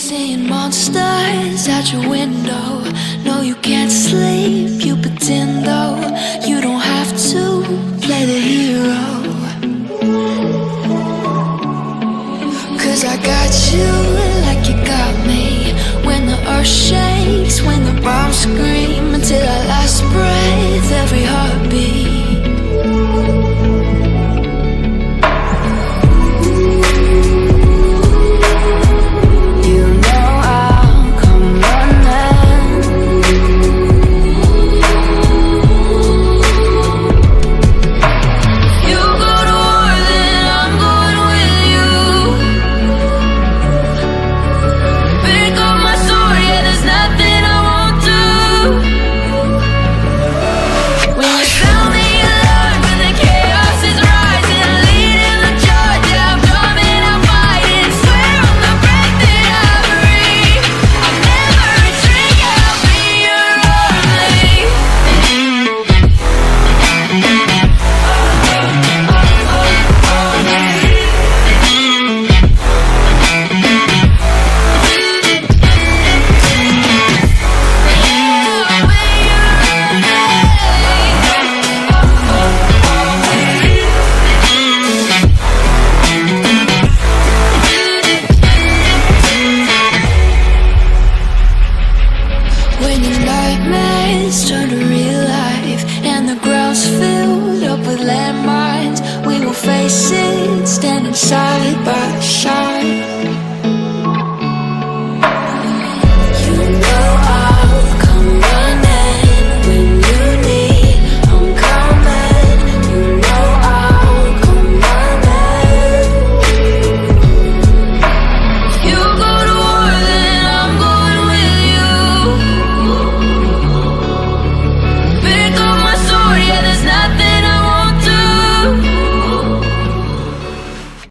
Seeing monsters out your window. No, you can't sleep, you pretend though. You don't have to play the hero, 'cause I got you like you got me. When the earth shakes, when the bombs scream, until our last breath, every heartbeat.